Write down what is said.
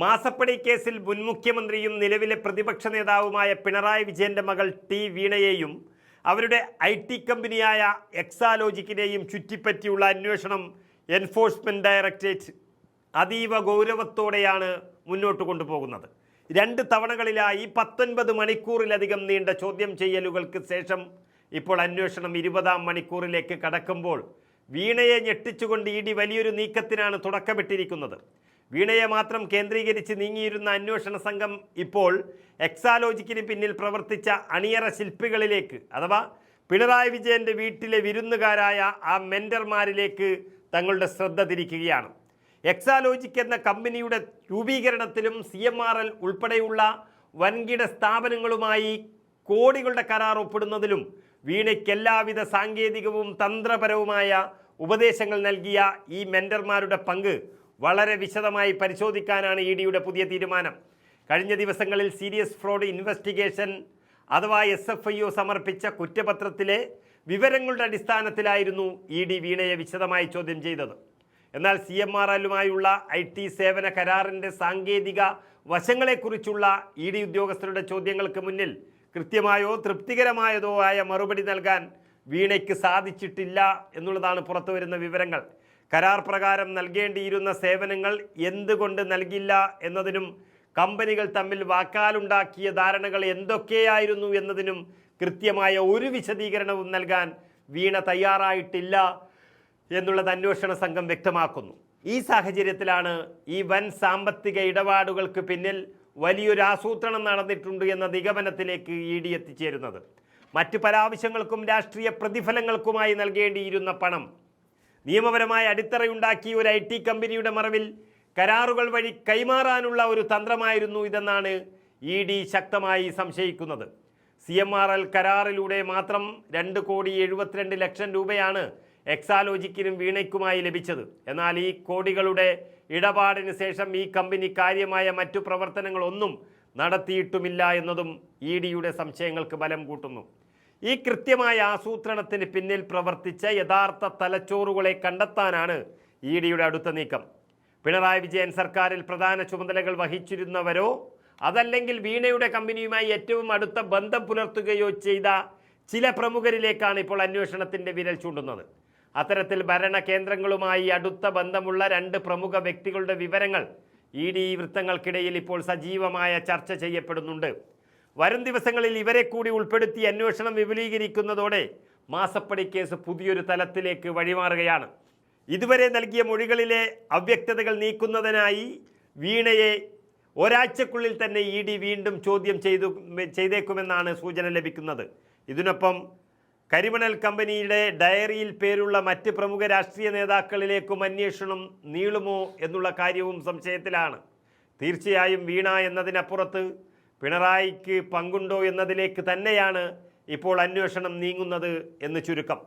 മാസപ്പടി കേസിൽ മുൻ മുഖ്യമന്ത്രിയും നിലവിലെ പ്രതിപക്ഷ നേതാവുമായ പിണറായി വിജയന്റെ മകൾ ടി വീണയെയും അവരുടെ IT കമ്പനിയായ എക്സാലോജിക്കിനെയും ചുറ്റിപ്പറ്റിയുള്ള അന്വേഷണം എൻഫോഴ്സ്മെന്റ് ഡയറക്ടറേറ്റ് അതീവ ഗൗരവത്തോടെയാണ് മുന്നോട്ട് കൊണ്ടുപോകുന്നത്. 2 തവണകളിലായി 19 മണിക്കൂറിലധികം നീണ്ട ചോദ്യം ചെയ്യലുകൾക്ക് ശേഷം ഇപ്പോൾ അന്വേഷണം 20-ാം മണിക്കൂറിലേക്ക് കടക്കുമ്പോൾ വീണയെ ഞെട്ടിച്ചുകൊണ്ട് ED വലിയൊരു നീക്കത്തിനാണ് തുടക്കമിട്ടിരിക്കുന്നത്. വീണയെ മാത്രം കേന്ദ്രീകരിച്ച് നീങ്ങിയിരുന്ന അന്വേഷണ സംഘം ഇപ്പോൾ എക്സാലോജിക്കിന് പിന്നിൽ പ്രവർത്തിച്ച അണിയറ ശില്പികളിലേക്ക്, അഥവാ പിണറായി വിജയന്റെ വീട്ടിലെ വിരുന്നുകാരായ ആ മെന്റർമാരിലേക്ക് തങ്ങളുടെ ശ്രദ്ധ തിരിക്കുകയാണ്. എക്സാലോജിക് എന്ന കമ്പനിയുടെ രൂപീകരണത്തിലും CMRL ഉൾപ്പെടെയുള്ള വൻകിട സ്ഥാപനങ്ങളുമായി കോടികളുടെ കരാർ ഒപ്പിടുന്നതിലും വീണയ്ക്ക് എല്ലാവിധ സാങ്കേതികവും തന്ത്രപരവുമായ ഉപദേശങ്ങൾ നൽകിയ ഈ മെന്റർമാരുടെ പങ്ക് വളരെ വിശദമായി പരിശോധിക്കാനാണ് EDയുടെ പുതിയ തീരുമാനം. കഴിഞ്ഞ ദിവസങ്ങളിൽ സീരിയസ് ഫ്രോഡ് ഇൻവെസ്റ്റിഗേഷൻ അഥവാ SFIO സമർപ്പിച്ച കുറ്റപത്രത്തിലെ വിവരങ്ങളുടെ അടിസ്ഥാനത്തിലായിരുന്നു ED വീണയെ വിശദമായി ചോദ്യം ചെയ്തത്. എന്നാൽ CMRLുമായുള്ള IT സേവന കരാറിൻ്റെ സാങ്കേതിക വശങ്ങളെക്കുറിച്ചുള്ള ED ഉദ്യോഗസ്ഥരുടെ ചോദ്യങ്ങൾക്ക് മുന്നിൽ കൃത്യമായോ തൃപ്തികരമായതോ ആയ മറുപടി നൽകാൻ വീണയ്ക്ക് സാധിച്ചിട്ടില്ല എന്നുള്ളതാണ് പുറത്തുവരുന്ന വിവരങ്ങൾ. കരാർ പ്രകാരം നൽകേണ്ടിയിരുന്ന സേവനങ്ങൾ എന്തുകൊണ്ട് നൽകില്ല എന്നതിനും കമ്പനികൾ തമ്മിൽ വാക്കാലുണ്ടാക്കിയ ധാരണകൾ എന്തൊക്കെയായിരുന്നു എന്നതിനും കൃത്യമായ ഒരു വിശദീകരണവും നൽകാൻ വീണ തയ്യാറായിട്ടില്ല എന്നുള്ളത് അന്വേഷണ സംഘം വ്യക്തമാക്കുന്നു. ഈ സാഹചര്യത്തിലാണ് ഈ വൻ സാമ്പത്തിക ഇടപാടുകൾക്ക് പിന്നിൽ വലിയൊരു ആസൂത്രണം നടന്നിട്ടുണ്ട് എന്ന നിഗമനത്തിലേക്ക് ED എത്തിച്ചേരുന്നത്. മറ്റു പല ആവശ്യങ്ങൾക്കും രാഷ്ട്രീയ പ്രതിഫലങ്ങൾക്കുമായി നൽകേണ്ടിയിരുന്ന പണം നിയമപരമായ അടിത്തറയുണ്ടാക്കിയ ഒരു IT കമ്പനിയുടെ മറവിൽ കരാറുകൾ വഴി കൈമാറാനുള്ള ഒരു തന്ത്രമായിരുന്നു ഇതെന്നാണ് ED ശക്തമായി സംശയിക്കുന്നത്. CMRL കരാറിലൂടെ മാത്രം 2,72,00,000 രൂപയാണ് എക്സാലോജിക്കിനും വീണയ്ക്കുമായി ലഭിച്ചത്. എന്നാൽ ഈ കോടികളുടെ ഇടപാടിന് ശേഷം ഈ കമ്പനി കാര്യമായ മറ്റു പ്രവർത്തനങ്ങളൊന്നും നടത്തിയിട്ടുമില്ല എന്നതും EDയുടെ സംശയങ്ങൾക്ക് ബലം കൂട്ടുന്നു. ഈ കൃത്യമായ ആസൂത്രണത്തിന് പിന്നിൽ പ്രവർത്തിച്ച യഥാർത്ഥ തലച്ചോറുകളെ കണ്ടെത്താനാണ് EDയുടെ അടുത്ത നീക്കം. പിണറായി വിജയൻ സർക്കാരിൽ പ്രധാന ചുമതലകൾ വഹിച്ചിരുന്നവരോ അതല്ലെങ്കിൽ വീണയുടെ കമ്പനിയുമായി ഏറ്റവും അടുത്ത ബന്ധം പുലർത്തുകയോ ചെയ്ത ചില പ്രമുഖരിലേക്കാണ് ഇപ്പോൾ അന്വേഷണത്തിൻ്റെ വിരൽ ചൂണ്ടുന്നത്. അത്തരത്തിൽ ഭരണ കേന്ദ്രങ്ങളുമായി അടുത്ത ബന്ധമുള്ള 2 പ്രമുഖ വ്യക്തികളുടെ വിവരങ്ങൾ ED വൃത്തങ്ങൾക്കിടയിൽ ഇപ്പോൾ സജീവമായ ചർച്ച ചെയ്യപ്പെടുന്നുണ്ട്. വരും ദിവസങ്ങളിൽ ഇവരെ കൂടി ഉൾപ്പെടുത്തി അന്വേഷണം വിപുലീകരിക്കുന്നതോടെ മാസപ്പടി കേസ് പുതിയൊരു തലത്തിലേക്ക് വഴിമാറുകയാണ്. ഇതുവരെ നൽകിയ മൊഴികളിലെ അവ്യക്തതകൾ നീക്കുന്നതിനായി വീണയെ ഒരാഴ്ചക്കുള്ളിൽ തന്നെ ED വീണ്ടും ചോദ്യം ചെയ്തേക്കുമെന്നാണ് സൂചന ലഭിക്കുന്നത്. ഇതിനൊപ്പം കരിമണൽ കമ്പനിയുടെ ഡയറിയിൽ പേരുള്ള മറ്റ് പ്രമുഖ രാഷ്ട്രീയ നേതാക്കളിലേക്കും അന്വേഷണം നീളുമോ എന്നുള്ള കാര്യവും സംശയത്തിലാണ്. തീർച്ചയായും വീണ എന്നതിനപ്പുറത്ത് പിണറായിക്ക് പങ്കുണ്ടോ എന്നതിലേക്ക് തന്നെയാണ് ഇപ്പോൾ അന്വേഷണം നീങ്ങുന്നത് എന്ന് ചുരുക്കം.